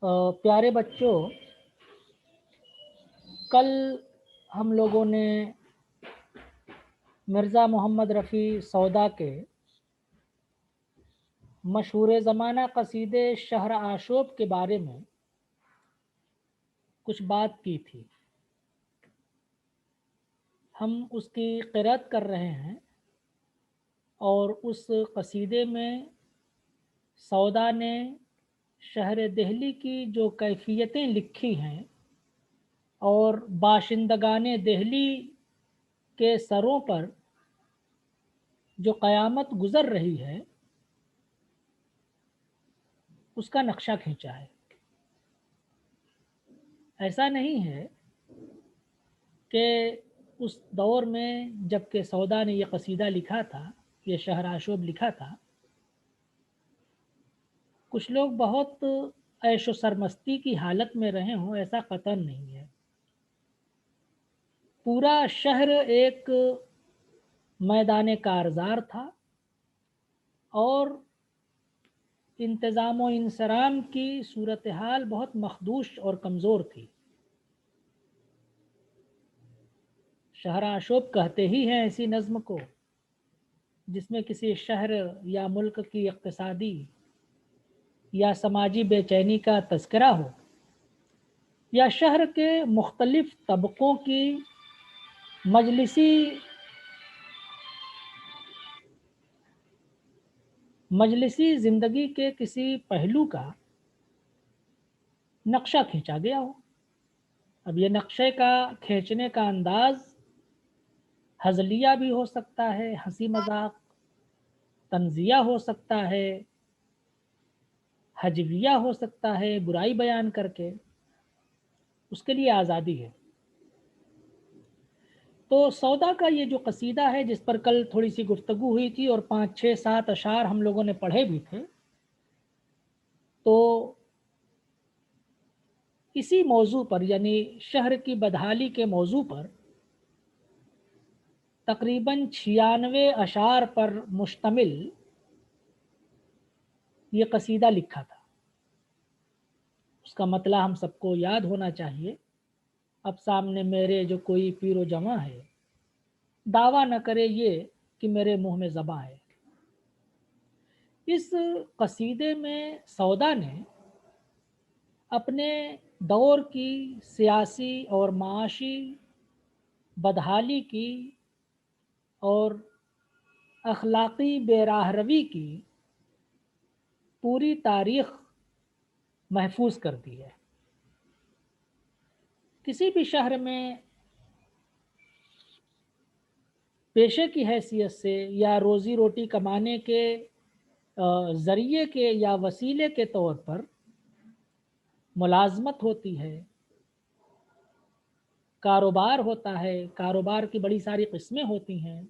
प्यारे बच्चों, कल हम लोगों ने मिर्ज़ा मोहम्मद रफ़ी सौदा के मशहूर ज़माना क़सीदे शहर आशूब के बारे में कुछ बात की थी। हम उसकी क़िरात कर रहे हैं और उस क़सीदे में सौदा ने शहर दिल्ली की जो कैफ़ियतें लिखी हैं और बाशिंदगाने दिल्ली के सरों पर जो क़यामत गुज़र रही है उसका नक्शा खींचा है। ऐसा नहीं है कि उस दौर में जबकि सौदा ने ये क़सीदा लिखा था, ये शहर आशूब लिखा था, कुछ लोग बहुत ऐशो सरमस्ती की हालत में रहे हों, ऐसा कतई नहीं है। पूरा शहर एक मैदान कारज़ार था और इंतज़ाम व इंसराम की सूरत हाल बहुत मखदूश और कमज़ोर थी। शहर आशूब कहते ही हैं ऐसी नज़्म को जिसमें किसी शहर या मुल्क की इक़्तिसादी या समाजी बेचैनी का तज़किरा हो या शहर के मुख्तलिफ तबकों की मजलिसी ज़िंदगी के किसी पहलू का नक्शा खींचा गया हो। अब ये नक्शे का खींचने का अंदाज़ हज़लिया भी हो सकता है, हंसी मजाक, तंज़िया हो सकता है, हजविया हो सकता है, बुराई बयान करके, उसके लिए आज़ादी है। तो सौदा का ये जो क़सीदा है जिस पर कल थोड़ी सी गुफ्तगू हुई थी और 5, 6, 7 अशार हम लोगों ने पढ़े भी थे, तो इसी मौजू पर यानी शहर की बदहाली के मौजू पर तकरीबन 96 अशार पर मुश्तमिल ये क़सीदा लिखा था। उसका मतला हम सबको याद होना चाहिए। अब सामने मेरे जो कोई पीरो जवां है, दावा न करे ये कि मेरे मुंह में ज़बां है। इस क़सीदे में सौदा ने अपने दौर की सियासी और माशी बदहाली की और अखलाक़ी बेराहरवी की पूरी तारीख़ महफूज कर दी है। किसी भी शहर में पेशे की हैसियत से या रोज़ी रोटी कमाने के ज़रिए के या वसीले के तौर पर मुलाज़मत होती है, कारोबार होता है, कारोबार की बड़ी सारी किस्में होती हैं।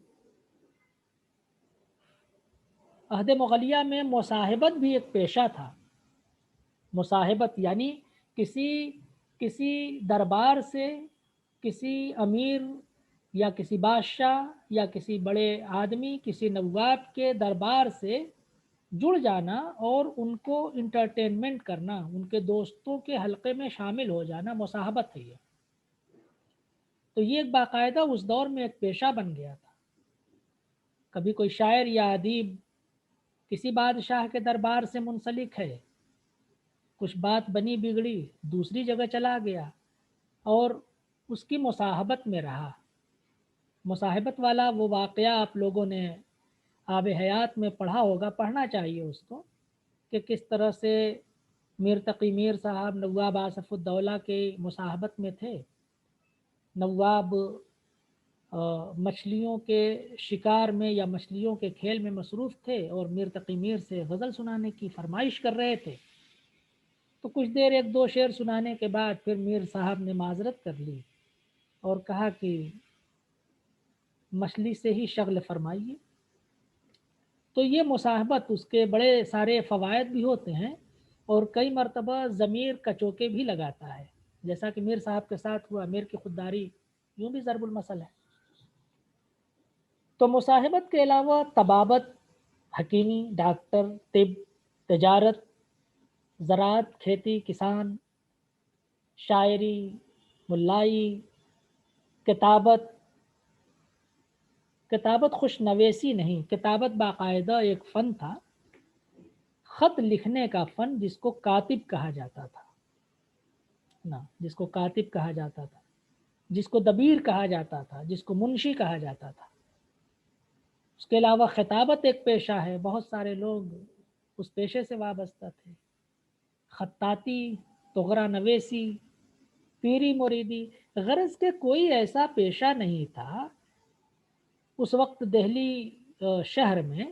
अहद मुग़लिया में मुसाहिबत भी एक पेशा था। मुसाहिबत यानी किसी किसी दरबार से किसी अमीर या किसी बादशाह या किसी बड़े आदमी, किसी नवाब के दरबार से जुड़ जाना और उनको इंटरटेनमेंट करना, उनके दोस्तों के हलक़े में शामिल हो जाना, मुसाहबत है ये। तो ये एक बाकायदा उस दौर में एक पेशा बन गया था। कभी कोई शायर या अदीब किसी बादशाह के दरबार से मुंसलिक है, कुछ बात बनी बिगड़ी, दूसरी जगह चला गया और उसकी मुसाहबत में रहा। मुसाहबत वाला वो वाक़या आप लोगों ने आब हयात में पढ़ा होगा, पढ़ना चाहिए उसको, कि किस तरह से मीर तक़ी मीर साहब नवाब आसफ़ुद्दौला के मुसाहबत में थे। नवाब मछलियों के शिकार में या मछलियों के खेल में मसरूफ़ थे और मीर तक़ी मीर से गज़ल सुनाने की फरमाइश कर रहे थे। तो कुछ देर 1-2 शेर सुनाने के बाद फिर मीर साहब ने माज़रत कर ली और कहा कि मछली से ही शग़ल फ़रमाइए। तो ये मुसाहबत, उसके बड़े सारे फ़वाइद भी होते हैं और कई मरतबा ज़मीर कचोके भी लगाता है, जैसा कि मीर साहब के साथ हुआ। मीर की खुददारी यूँ भी ज़रबुल मसल है। तो मुसाहिबत के अलावा तबाबत, हकीमी, डॉक्टर, तिब, तजारत, زراعت، کھیتی، کسان، شاعری، ملائی، کتابت. کتابت خوش نویسی نہیں، کتابت باقاعدہ ایک فن تھا، خط لکھنے کا فن، جس کو کاتب کہا جاتا تھا نا، جس کو کاتب کہا جاتا تھا، جس کو دبیر کہا جاتا تھا، جس کو منشی کہا جاتا تھا. اس کے علاوہ خطابت ایک پیشہ ہے، بہت سارے لوگ اس پیشے سے وابستہ تھے. خطاطی، تغرا نویسی، پیری مریدی. غرض کے کوئی ایسا پیشہ نہیں تھا اس وقت دہلی شہر میں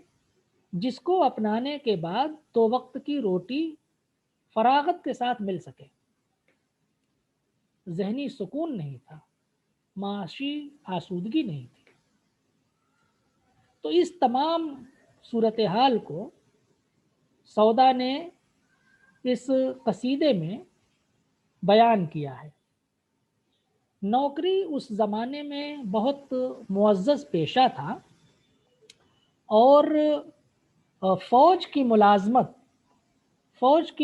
جس کو اپنانے کے بعد دو وقت کی روٹی فراغت کے ساتھ مل سکے. ذہنی سکون نہیں تھا، معاشی آسودگی نہیں تھی. تو اس تمام صورتحال کو سودا نے اس قصیدے میں بیان کیا ہے. نوکری اس زمانے میں بہت معزز پیشہ تھا، اور فوج کی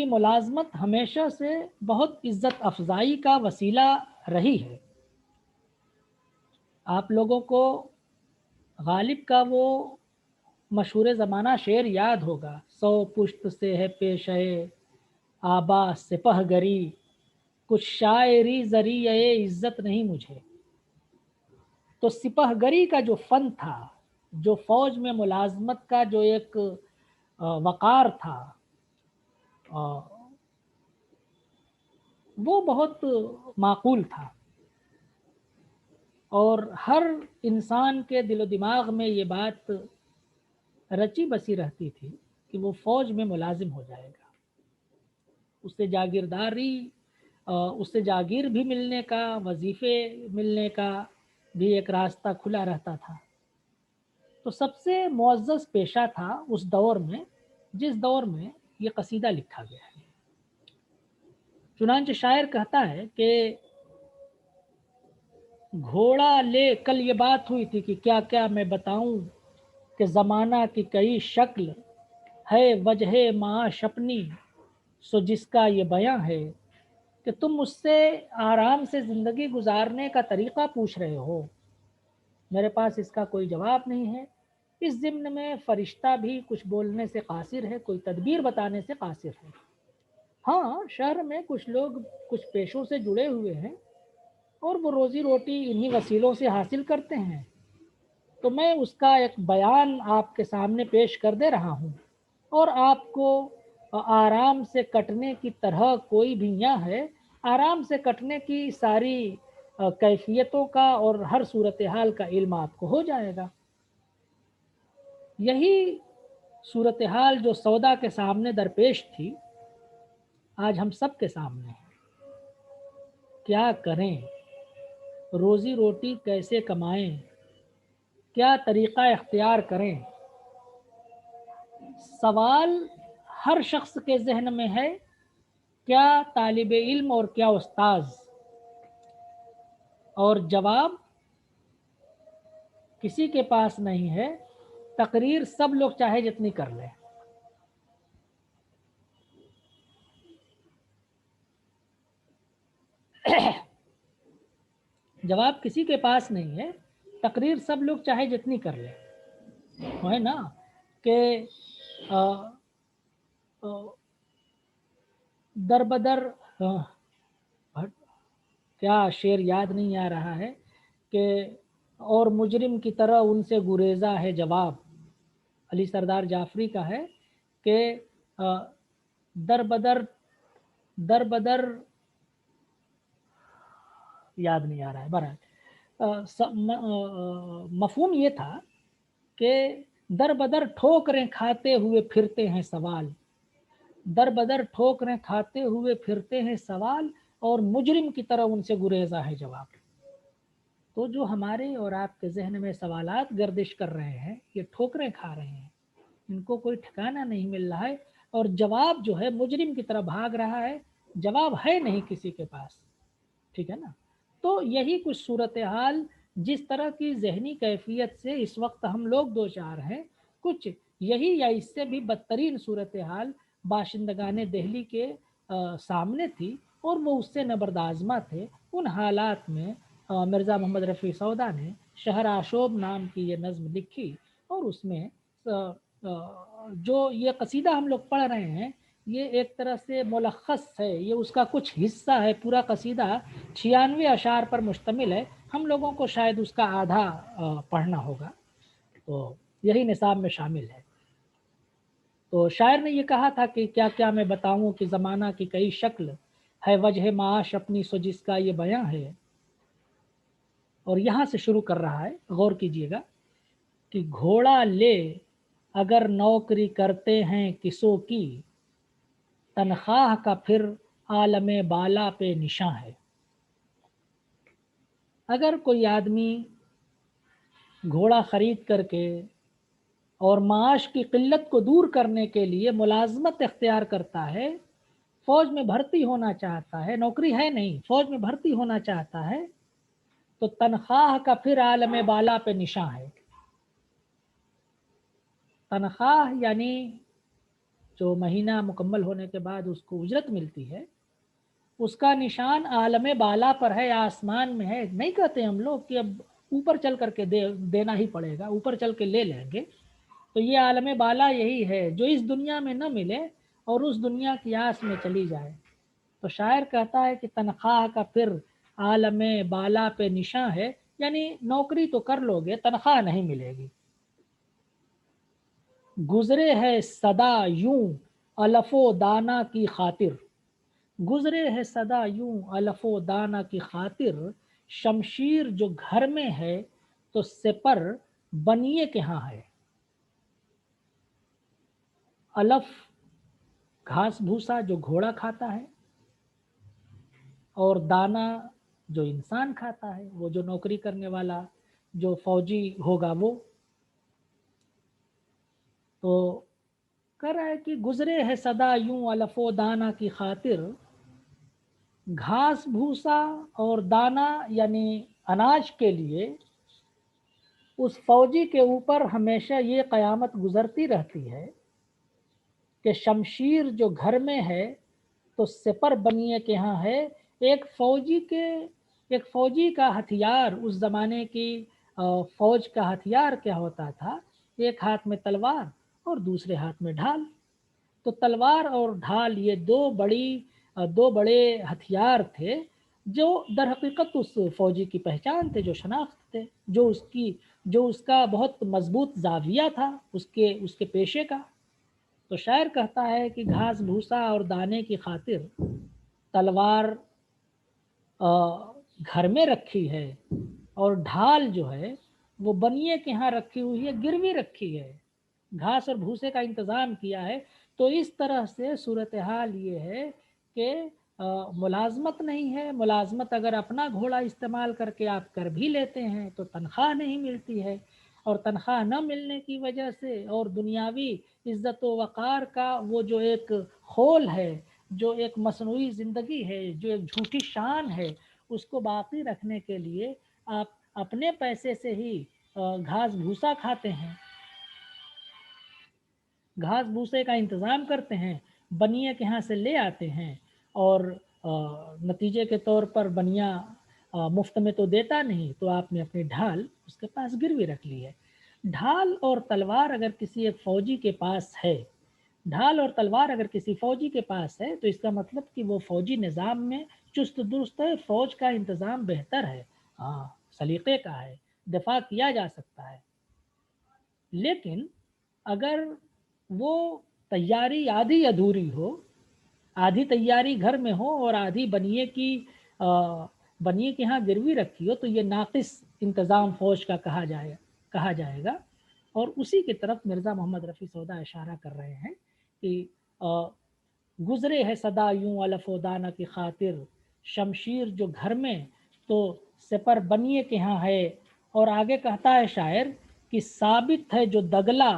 ملازمت ہمیشہ سے بہت عزت افزائی کا وسیلہ رہی ہے. آپ لوگوں کو غالب کا وہ مشہور زمانہ شعر یاد ہوگا: سو پشت سے ہے پیشے آبا سپہ گری، کچھ شاعری ذریعہ عزت نہیں مجھے. تو سپہ گری کا جو فن تھا، جو فوج میں ملازمت کا جو ایک وقار تھا، وہ بہت معقول تھا. اور ہر انسان کے دل و دماغ میں یہ بات رچی بسی رہتی تھی کہ وہ فوج میں ملازم ہو جائے گا. اس سے جاگیر بھی ملنے کا، وظیفے ملنے کا بھی ایک راستہ کھلا رہتا تھا. تو سب سے معزز پیشہ تھا اس دور میں، جس دور میں یہ قصیدہ لکھا گیا ہے. چنانچہ شاعر کہتا ہے کہ گھوڑا لے، کل یہ بات ہوئی تھی کہ کیا کیا میں بتاؤں، کہ زمانہ کی کئی شکل ہے وجہ معاش اپنی، سو جس کا یہ بیاں ہے. کہ تم مجھ سے آرام سے زندگی گزارنے کا طریقہ پوچھ رہے ہو، میرے پاس اس کا کوئی جواب نہیں ہے. اس ضمن میں فرشتہ بھی کچھ بولنے سے قاصر ہے، کوئی تدبیر بتانے سے قاصر ہے. ہاں، شہر میں کچھ لوگ کچھ پیشوں سے جڑے ہوئے ہیں اور وہ روزی روٹی انہی وسیلوں سے حاصل کرتے ہیں. تو میں اس کا ایک بیان آپ کے سامنے پیش کر دے رہا ہوں، اور آپ کو آرام سے کٹنے کی طرح کوئی بھی یہاں ہے، آرام سے کٹنے کی ساری کیفیتوں کا اور ہر صورتحال کا علم آپ کو ہو جائے گا. یہی صورتحال جو سودا کے سامنے درپیش تھی، آج ہم سب کے سامنے ہے. کیا کریں، روزی روٹی کیسے کمائیں، کیا طریقہ اختیار کریں؟ سوال ہر شخص کے ذہن میں ہے، کیا طالب علم اور کیا استاذ؟ اور جواب کسی کے پاس نہیں ہے. تقریر سب لوگ چاہے جتنی کر لیں. جواب کسی کے پاس نہیں ہے، تقریر سب لوگ چاہے جتنی کر لیں. وہ ہے نا کہ در بدر کیا شعر یاد نہیں آ رہا ہے کہ اور مجرم کی طرح ان سے گریزہ ہے جواب. علی سردار جعفری کا ہے کہ در بدر یاد نہیں آ رہا ہے. مفہوم یہ تھا کہ در بدر ٹھوکریں کھاتے ہوئے پھرتے ہیں سوال، در بدر ٹھوکریں کھاتے ہوئے پھرتے ہیں سوال، اور مجرم کی طرح ان سے گریزہ ہے جواب. تو جو ہمارے اور آپ کے ذہن میں سوالات گردش کر رہے ہیں، یہ ٹھوکریں کھا رہے ہیں، ان کو کوئی ٹھکانہ نہیں مل رہا ہے، اور جواب جو ہے مجرم کی طرح بھاگ رہا ہے، جواب ہے نہیں کسی کے پاس. ٹھیک ہے نا؟ تو یہی کچھ صورتحال، جس طرح کی ذہنی کیفیت سے اس وقت ہم لوگ دو چار ہیں، کچھ یہی یا اس سے بھی بدترین صورتحال باشندگان دہلی کے सामने थी और वो उससे नबरदाज़मा थे। उन हालात में मिर्ज़ा मोहम्मद रफ़ी सौदा ने शहर आशोब नाम की ये नज़्म लिखी और उसमें जो ये कसीदा हम लोग पढ़ रहे हैं ये एक तरह से मुलख्खस है, ये उसका कुछ हिस्सा है। पूरा कसीदा 96 अशार पर मुश्तमिल है, हम लोगों को शायद उसका आधा पढ़ना होगा, तो यही निसाब में शामिल है। तो शायर ने ये कहा था कि क्या क्या मैं बताऊं कि ज़माना की कई शक्ल है, वजह माश अपनी सो जिसका ये बयां है। और यहाँ से शुरू कर रहा है, गौर कीजिएगा कि घोड़ा ले अगर नौकरी करते हैं किसों की, तनख्वाह का फिर आलमे बाला पे निशां है। अगर कोई आदमी घोड़ा खरीद करके और माश की किल्लत को दूर करने के लिए मुलाजमत इख्तियार करता है, फौज में भर्ती होना चाहता है, नौकरी है नहीं, फौज में भर्ती होना चाहता है, तो तनख्वाह का फिर आलम बाला पे निशान है। तनख्वाह यानी जो महीना मुकम्मल होने के बाद उसको उजरत मिलती है, उसका निशान आलम बाला पर है, आसमान में है। नहीं कहते हम लोग कि अब ऊपर चल करके देना ही पड़ेगा, ऊपर चल के ले लेंगे। तो ये आलम बाला यही है जो इस दुनिया में न मिले और उस दुनिया की आस में चली जाए। तो शायर कहता है कि तनख्वाह का फिर आलम बाला पे निशान है, यानी नौकरी तो कर लोगे, तनख्वाह नहीं मिलेगी। गुजरे है सदा यूं अलफो दाना की खातिर, गुजरे है सदा यूं अलफो दाना की खातिर, शमशीर जो घर में है तो सिपर बनिए के यहाँ है। अलफ घास भूसा जो घोड़ा खाता है, और दाना जो इंसान खाता है, वो जो नौकरी करने वाला जो फौजी होगा वो। तो कह रहा है कि गुजरे है सदा यूं अलफो दाना की खातिर, घास भूसा और दाना यानी अनाज के लिए उस फौजी के ऊपर हमेशा ये क़यामत गुजरती रहती है कि शमशीर जो घर में है तो सिपर बनिए के यहाँ है। एक फौजी के एक फौजी का हथियार, उस ज़माने की फौज का हथियार क्या होता था? एक हाथ में तलवार और दूसरे हाथ में ढाल। तो तलवार और ढाल ये दो बड़े हथियार थे जो दर हकीकत उस फौजी की पहचान थे, जो शनाख्त थे, जो उसका बहुत मजबूत जाविया था उसके उसके पेशे का। तो शायर कहता है कि घास भूसा और दाने की खातिर तलवार घर में रखी है और ढाल जो है वो बनिए के यहाँ रखी हुई है, गिरवी रखी है, घास और भूसे का इंतज़ाम किया है। तो इस तरह से सूरत हाल ये है कि मुलाजमत नहीं है। मुलाजमत अगर अपना घोड़ा इस्तेमाल करके आप कर भी लेते हैं तो तनख्वाह नहीं मिलती है, और तनख्वाह न मिलने की वजह से और दुनियावी इज़्ज़त व वक़ार का वो जो एक खोल है, जो एक मसनूई ज़िंदगी है, जो एक झूठी शान है, उसको बाकी रखने के लिए आप अपने पैसे से ही घास भूसा खाते हैं, घास भूसे का इंतज़ाम करते हैं, बनिया के यहाँ से ले आते हैं, और नतीजे के तौर पर बनिया मुफ्त में तो देता नहीं, तो आपने अपनी ढाल उसके पास गिरवी रख ली है। ढाल और तलवार अगर किसी एक फ़ौजी के पास है, ढाल और तलवार अगर किसी फ़ौजी के पास है, तो इसका मतलब कि वो फ़ौजी निज़ाम में चुस्त दुरुस्त है, फ़ौज का इंतज़ाम बेहतर है, हाँ, सलीक़े का है, दिफ़ा किया जा सकता है। लेकिन अगर वो तैयारी आधी अधूरी हो, आधी तैयारी घर में हो और आधी बनिए के यहाँ गिरवी रखी हो, तो ये नाक़िस इंतज़ाम फ़ौज का कहा जाएगा। और उसी की तरफ मिर्ज़ा मोहम्मद रफ़ी सौदा इशारा कर रहे हैं कि अ, गुज़रे है सदा यूं अलफ़ व दाना की खातिर, शमशीर जो घर में तो सिपर बनिए के यहाँ है। और आगे कहता है शायर कि साबित है जो दगला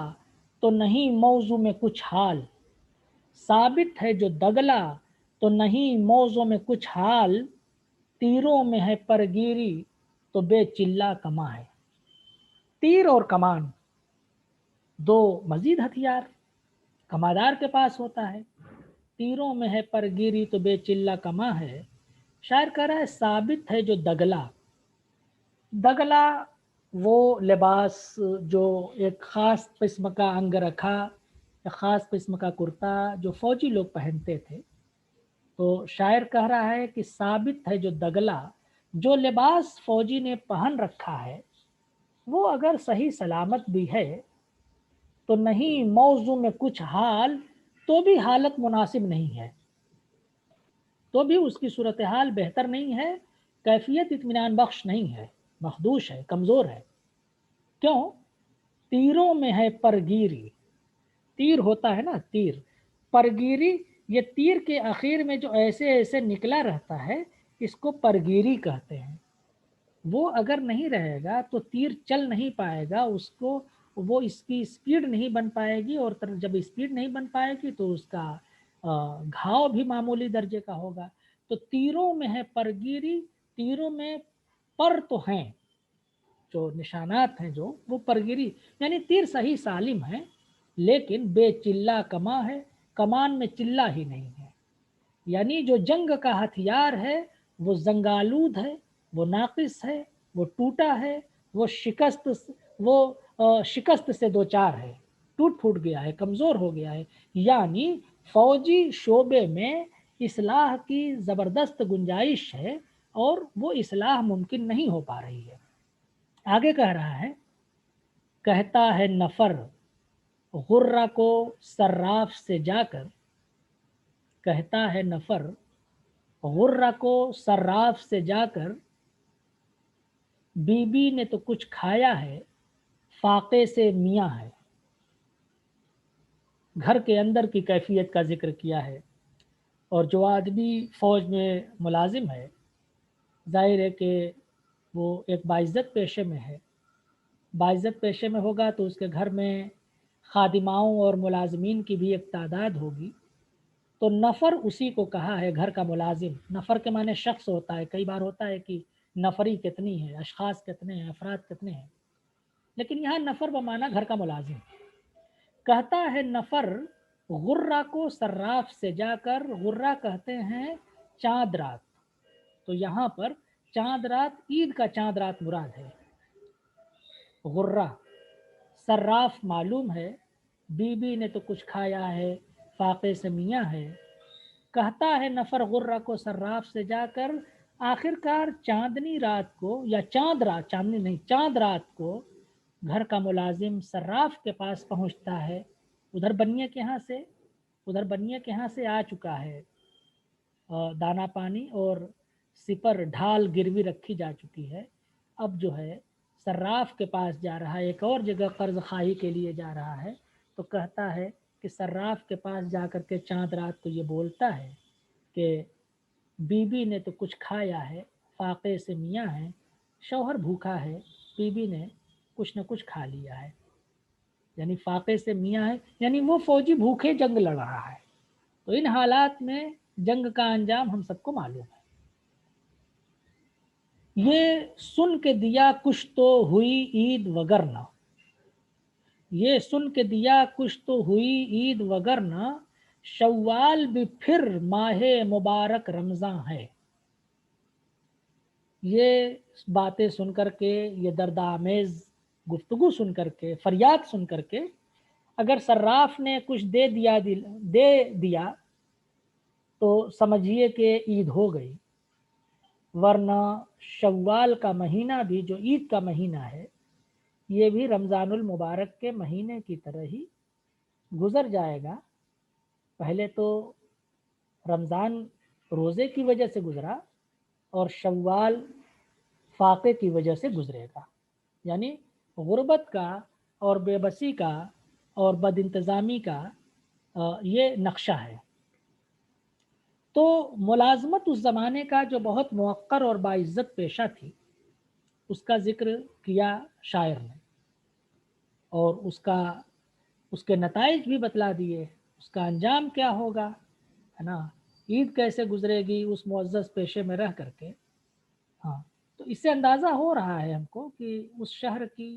तो नहीं मौजू में कुछ हाल, साबित है जो दगला तो नहीं मौजों में कुछ हाल, तीरों में है परगिरी तो बेचिल्ला कमा है। तीर और कमान दो मजीद हथियार कमादार के पास होता है। تیروں میں ہے پرگیری تو بے چلہ کما ہے. شاعر کہہ رہا ہے ثابت ہے جو دگلا. دگلا وہ لباس جو ایک خاص قسم کا انگ رکھا، ایک خاص قسم کا کرتا جو فوجی لوگ پہنتے تھے. تو شاعر کہہ رہا ہے کہ ثابت ہے جو دگلا، جو لباس فوجی نے پہن رکھا ہے وہ اگر صحیح سلامت بھی ہے تو نہیں موضوع میں کچھ حال، تو بھی حالت مناسب نہیں ہے، تو بھی اس کی صورتحال بہتر نہیں ہے، کیفیت اطمینان بخش نہیں ہے، مخدوش ہے، کمزور ہے. کیوں؟ تیروں میں ہے پرگیری. تیر ہوتا ہے نا، تیر. پرگیری، یہ تیر کے آخر میں جو ایسے ایسے نکلا رہتا ہے اس کو پرگیری کہتے ہیں. وہ اگر نہیں رہے گا تو تیر چل نہیں پائے گا، اس کو وہ اس کی اسپیڈ نہیں بن پائے گی، اور جب اسپیڈ نہیں بن پائے گی تو اس کا گھاؤ بھی معمولی درجے کا ہوگا. تو تیروں میں ہے پرگیری، تیروں میں پر تو ہیں، جو نشانات ہیں جو وہ پرگیری، یعنی تیر صحیح سالم ہے لیکن بے چلہ کما ہے، کمان میں چلہ ہی نہیں ہے. یعنی جو جنگ کا ہتھیار ہے وہ زنگالود ہے، وہ ناقص ہے، وہ ٹوٹا ہے، وہ شکست سے دو چار ہے، ٹوٹ پھوٹ گیا ہے، کمزور ہو گیا ہے. یعنی فوجی شعبے میں اصلاح کی زبردست گنجائش ہے اور وہ اصلاح ممکن نہیں ہو پا رہی ہے. آگے کہہ رہا ہے، کہتا ہے نفر غرہ کو صراف سے جا کر. کہتا ہے نفر غرہ کو صراف سے جا کر، بی بی نے تو کچھ کھایا ہے فاقے سے میاں ہے. گھر کے اندر کی کیفیت کا ذکر کیا ہے. اور جو آدمی فوج میں ملازم ہے ظاہر ہے کہ وہ ایک باعزت پیشے میں ہے. باعزت پیشے میں ہوگا تو اس کے گھر میں خادماؤں اور ملازمین کی بھی ایک تعداد ہوگی. تو نفر اسی کو کہا ہے، گھر کا ملازم. نفر کے معنی شخص ہوتا ہے، کئی بار ہوتا ہے کہ نفری کتنی ہے، اشخاص کتنے ہیں، افراد کتنے ہیں، لیکن یہاں نفر بمعنی گھر کا ملازم. کہتا ہے نفر غرہ کو صراف سے جا کر. غرہ کہتے ہیں چاند رات. تو یہاں پر چاند رات، عید کا چاند رات مراد ہے. غرہ صراف معلوم ہے، بی بی نے تو کچھ کھایا ہے فاقے سے میاں ہے. کہتا ہے نفر غرہ کو صراف سے جا کر. آخر کار چاندنی رات کو، یا چاند رات، چاندنی نہیں، چاند رات کو گھر کا ملازم صراف کے پاس پہنچتا ہے. ادھر بنیے کے ہاں سے آ چکا ہے دانا پانی اور سپر ڈھال گروی رکھی جا چکی ہے. اب جو ہے صراف کے پاس جا رہا ہے، ایک اور جگہ قرض خواہی کے لیے جا رہا ہے. تو کہتا ہے کہ صراف کے پاس جا کر کے چاند رات کو یہ بولتا ہے کہ بی بی نے تو کچھ کھایا ہے فاقے سے میاں ہے. شوہر بھوکا ہے، بی بی نے کچھ نہ کچھ کھا لیا ہے. یعنی فاقے سے میاں ہے، یعنی وہ فوجی بھوکے جنگ لڑ رہا ہے. تو ان حالات میں جنگ کا انجام ہم سب کو معلوم ہے. یہ سن کے دیا کچھ تو ہوئی عید وگرنہ. یہ سن کے دیا کچھ تو ہوئی عید وگرنہ، شوال بھی پھر ماہ مبارک رمضاں ہے. یہ باتیں سن کر کے، یہ دردآمیز گفتگو سن کر کے، فریاد سن کر کے، اگر صراف نے کچھ دے دیا تو سمجھیے کہ عید ہو گئی. ورنہ شوال کا مہینہ بھی، جو عید کا مہینہ ہے، یہ بھی رمضان المبارک کے مہینے کی طرح ہی گزر جائے گا. پہلے تو رمضان روزے کی وجہ سے گزرا اور شوال فاقے کی وجہ سے گزرے گا. یعنی غربت کا اور بے بسی کا اور بد انتظامی کا یہ نقشہ ہے. تو ملازمت اس زمانے کا جو بہت موقر اور باعزت پیشہ تھی، اس کا ذکر کیا شاعر نے، اور اس کے نتائج بھی بتلا دیے، اس کا انجام کیا ہوگا، ہے نا، عید کیسے گزرے گی اس معزز پیشے میں رہ کر کے. ہاں، تو اس سے اندازہ ہو رہا ہے ہم کو کہ اس شہر کی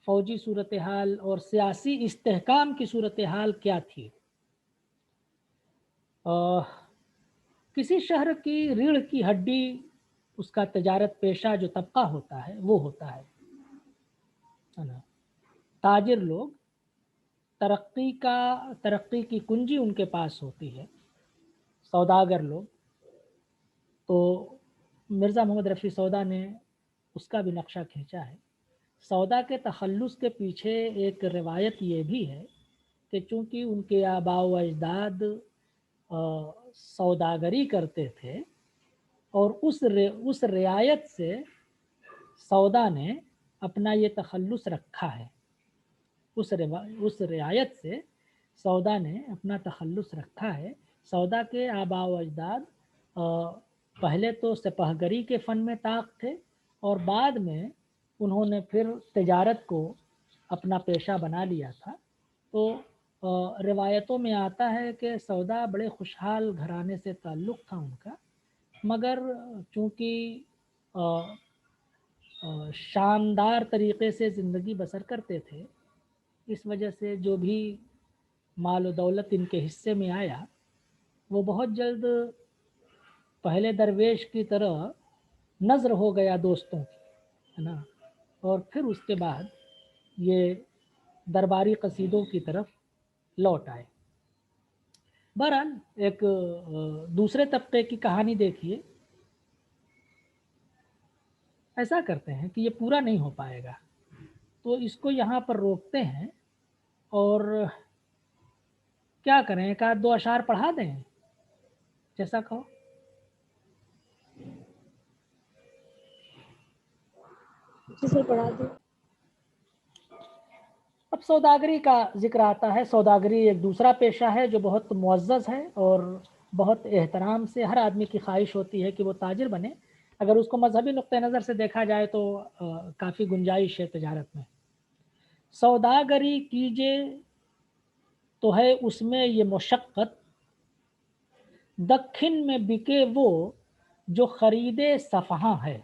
فوجی صورتحال اور سیاسی استحکام کی صورتحال کیا تھی. अ, किसी शहर की रीढ़ की हड्डी उसका तजारत पेशा जो तबका होता है वो होता है ना। ताजिर लोग तरक्की की कुंजी उनके पास होती है। सौदागर लोग तो मिर्ज़ा मोहम्मद रफ़ी सौदा ने उसका भी नक्शा खींचा है। सौदा के तखल्लुस के पीछे एक रिवायत ये भी है कि चूँकि उनके आबा व अजदाद सौदागरी करते थे और उस रियायत से सौदा ने अपना ये तखल्लुस रखा है। उस रियायत से सौदा ने अपना तखल्लुस रखा है। सौदा के आबा व अजदाद पहले तो सिपहगरी के फ़न में ताक़ थे और बाद में उन्होंने फिर तिजारत को अपना पेशा बना लिया था। तो रिवायतों में आता है कि सौदा बड़े खुशहाल घराने से ताल्लुक़ था उनका, मगर चूँकि शानदार तरीक़े से ज़िंदगी बसर करते थे, इस वजह से जो भी माल व दौलत इनके हिस्से में आया वो बहुत जल्द पहले दरवेश की तरह नज़र हो गया दोस्तों की, है ना। और फिर उसके बाद ये दरबारी कसीदों की तरफ लौट आए। बहरहाल एक दूसरे तबके की कहानी देखिए। ऐसा करते हैं कि ये पूरा नहीं हो पाएगा तो इसको यहाँ पर रोकते हैं और क्या करें, एक आध दो अशार पढ़ा दें, जैसा कहो। जी सर, पढ़ा दो। अब सौदागरी का जिक्र आता है। सौदागरी एक दूसरा पेशा है जो बहुत मुअज़्ज़ज़ है और बहुत एहतराम से हर आदमी की ख्वाहिश होती है कि वो ताजिर बने। अगर उसको मजहबी नुक्ते नज़र से देखा जाए तो काफ़ी गुंजाइश है तजारत में। सौदागरी कीजिए तो है उसमें ये मुशक्क़त, दक्खिन में बिके वो जो खरीदे सफ़हा है।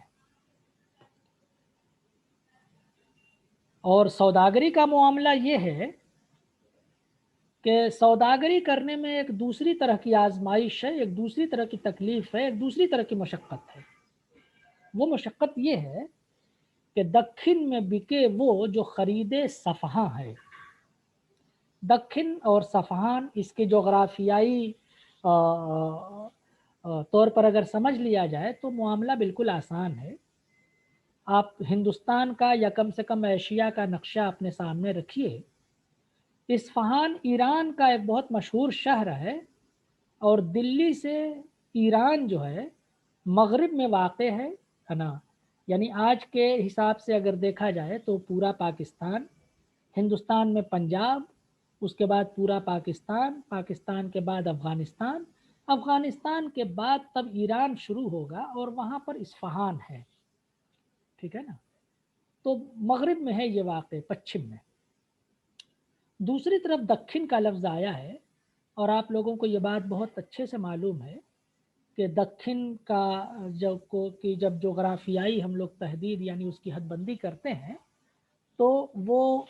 और सौदागरी का मामला ये है कि सौदागरी करने में एक दूसरी तरह की आजमाइश है, एक दूसरी तरह की तकलीफ़ है, एक दूसरी तरह की मशक्क़त है। वो मशक्क़त ये है कि दक्खिन में बिके वो जो खरीदे सफ़हा है। दक्खिन और सफ़हान इसके जोग्राफियाई तौर पर अगर समझ लिया जाए तो मामला बिल्कुल आसान है। आप हिंदुस्तान का या कम से कम एशिया का नक्शा अपने सामने रखिए। इस्फ़हान ईरान का एक बहुत मशहूर शहर है और दिल्ली से ईरान जो है मग़रिब में वाक़े है ना। यानी आज के हिसाब से अगर देखा जाए तो पूरा पाकिस्तान, हिंदुस्तान में पंजाब, उसके बाद पूरा पाकिस्तान, पाकिस्तान के बाद अफ़गानिस्तान, अफ़गानिस्तान के बाद तब ईरान शुरू होगा और वहाँ पर इस्फ़हान है, ठीक है ना। तो मग़रिब में है ये वाक़े, पश्चिम में। दूसरी तरफ दक्षिण का लफ्ज़ आया है और आप लोगों को ये बात बहुत अच्छे से मालूम है कि दक्षिण का जब जोग्राफियाई हम लोग तहदीद यानी उसकी हदबंदी करते हैं तो वो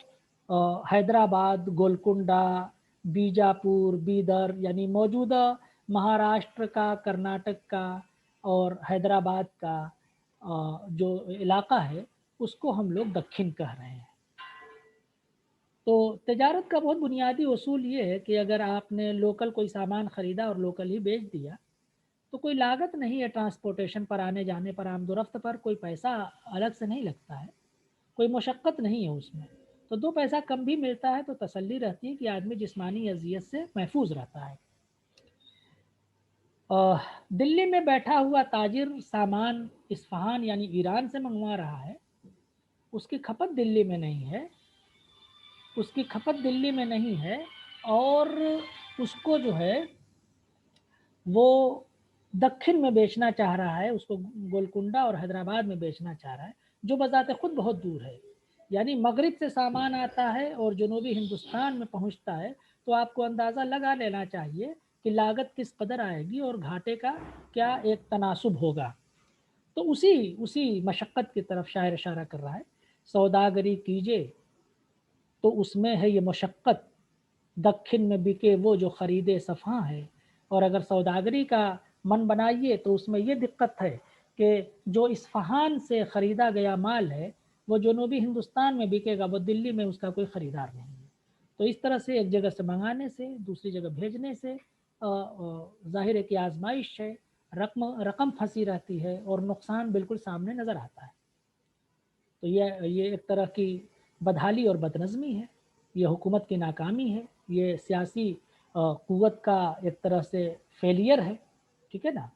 हैदराबाद, गोलकुंडा, बीजापुर, बीदर यानी मौजूदा महाराष्ट्र का, कर्नाटक का और हैदराबाद का जो इलाका है उसको हम लोग दक्षिण कह रहे हैं। तो तजारत का बहुत बुनियादी उसूल ये है कि अगर आपने लोकल कोई सामान ख़रीदा और लोकल ही बेच दिया तो कोई लागत नहीं है, ट्रांसपोर्टेशन पर, आने जाने पर, आमदोरफ्त पर कोई पैसा अलग से नहीं लगता है, कोई मशक्क़त नहीं है उसमें। तो 2 पैसा कम भी मिलता है तो तसल्ली रहती है कि आदमी जिस्मानी अज़ियत से महफूज रहता है। दिल्ली में बैठा हुआ ताजिर सामान इस्फ़हान यानी ईरान से मंगवा रहा है, उसकी खपत दिल्ली में नहीं है, उसकी खपत दिल्ली में नहीं है और उसको जो है वो दक्षिण में बेचना चाह रहा है, उसको गोलकुंडा और हैदराबाद में बेचना चाह रहा है, जो बज़ाते खुद बहुत दूर है। यानी मगरिब से सामान आता है और जनूबी हिंदुस्तान में पहुंचता है तो आपको अंदाज़ा लगा लेना चाहिए कि लागत किस कदर आएगी और घाटे का क्या एक तनासुब होगा। तो उसी उसी मशक्क़त की तरफ शायर इशारा कर रहा है। सौदागरी कीजिए तो उसमें है ये मशक्क़त, दक्षिण में बिके वो जो ख़रीदे सफ़ा है। اور اگر سوداگری کا من بنائیے تو اس میں یہ دقت ہے کہ جو اصفہان سے خریدا گیا مال ہے وہ جنوبی ہندوستان میں بکے گا، وہ دلی میں اس کا کوئی خریدار نہیں ہے۔ تو اس طرح سے ایک جگہ سے منگانے سے دوسری جگہ بھیجنے سے ظاہر ہے کہ آزمائش ہے، رقم پھنسی رہتی ہے اور نقصان بالکل سامنے نظر آتا ہے۔ تو یہ ایک طرح کی بدحالی اور بدنظمی ہے، یہ حکومت کی ناکامی ہے، یہ سیاسی قوت کا ایک طرح سے فیلئر ہے، ٹھیک ہے نا۔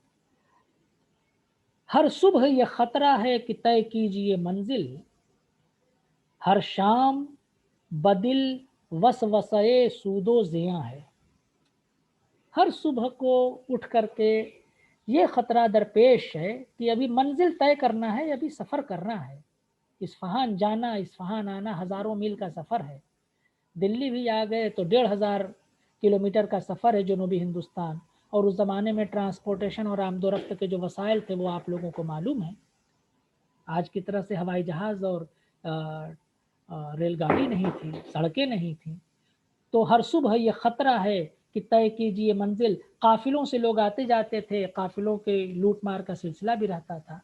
ہر صبح یہ خطرہ ہے کہ طے کیجئے منزل، ہر شام بدل وسوسے سود و زیاں ہے۔ ہر صبح کو اٹھ کر کے یہ خطرہ درپیش ہے کہ ابھی منزل طے کرنا ہے، ابھی سفر کرنا ہے۔ اصفہان جانا، اصفہان آنا ہزاروں میل کا سفر ہے۔ دلی بھی آ گئے تو 1500 کلومیٹر کا سفر ہے جنوبی ہندوستان، اور اس زمانے میں ٹرانسپورٹیشن اور آمد و رفت کے جو وسائل تھے وہ آپ لوگوں کو معلوم ہے۔ آج کی طرح سے ہوائی جہاز اور ریل گاڑی نہیں تھی، سڑکیں نہیں تھیں۔ تو ہر صبح یہ خطرہ ہے کہ طے کیجئے منزل، قافلوں سے لوگ آتے جاتے تھے، قافلوں کے لوٹ مار کا سلسلہ بھی رہتا تھا۔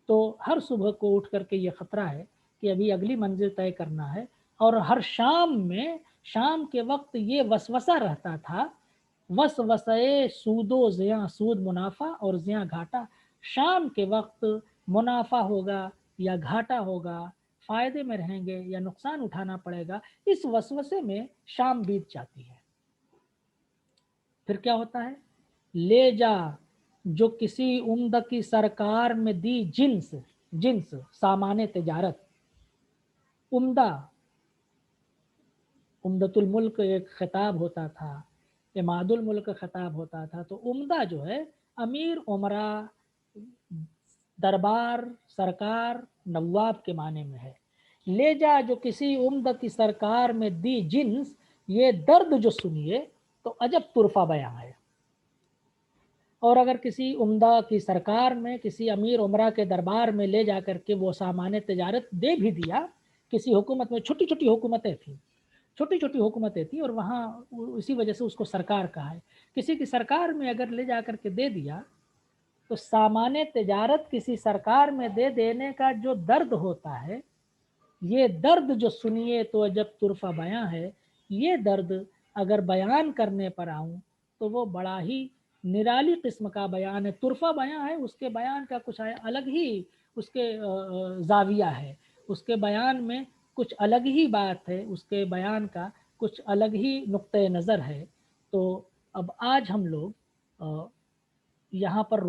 تو ہر صبح کو اٹھ کر کے یہ خطرہ ہے کہ ابھی اگلی منزل طے کرنا ہے، اور ہر شام کے وقت یہ وسوسہ رہتا تھا، وسوسے سود و زیاں، سود منافع اور زیاں گھاٹا۔ شام کے وقت منافع ہوگا یا گھاٹا ہوگا، فائدے میں رہیں گے یا نقصان اٹھانا پڑے گا، اس وسوسے میں شام بیت جاتی ہے۔ پھر کیا ہوتا ہے؟ لے جا جو کسی عمدہ کی سرکار میں دی جنس سامان تجارت۔ عمدۃ الملک ایک خطاب ہوتا تھا، اماد الملک خطاب ہوتا تھا۔ تو عمدہ جو ہے امیر، عمرا، دربار، سرکار، نواب کے معنی میں ہے۔ لے جا جو کسی عمدہ کی سرکار میں دی جنس، یہ درد جو سنیے تو عجب طرفہ بیاں ہے۔ اور اگر کسی عمدہ کی سرکار میں، کسی امیر عمرہ کے دربار میں لے جا کر کے وہ سامان تجارت دے بھی دیا، کسی حکومت میں چھوٹی چھوٹی حکومتیں تھیں اور وہاں اسی وجہ سے اس کو سرکار کہا ہے۔ کسی کی سرکار میں اگر لے جا کر کے دے دیا تو سامان تجارت کسی سرکار میں دے دینے کا جو درد ہوتا ہے، یہ درد جو سنیے تو عجب طرفہ بیاں ہے۔ یہ درد اگر بیان کرنے پر آؤں تو وہ بڑا ہی نرالی قسم کا بیان ہے، طرفہ بیاں ہے۔ اس کے بیان کا کچھ الگ ہی اس کے زاویہ ہے، اس کے بیان میں کچھ الگ ہی بات ہے، اس کے بیان کا کچھ الگ ہی نقطۂ نظر ہے۔ تو اب آج ہم لوگ یہاں پر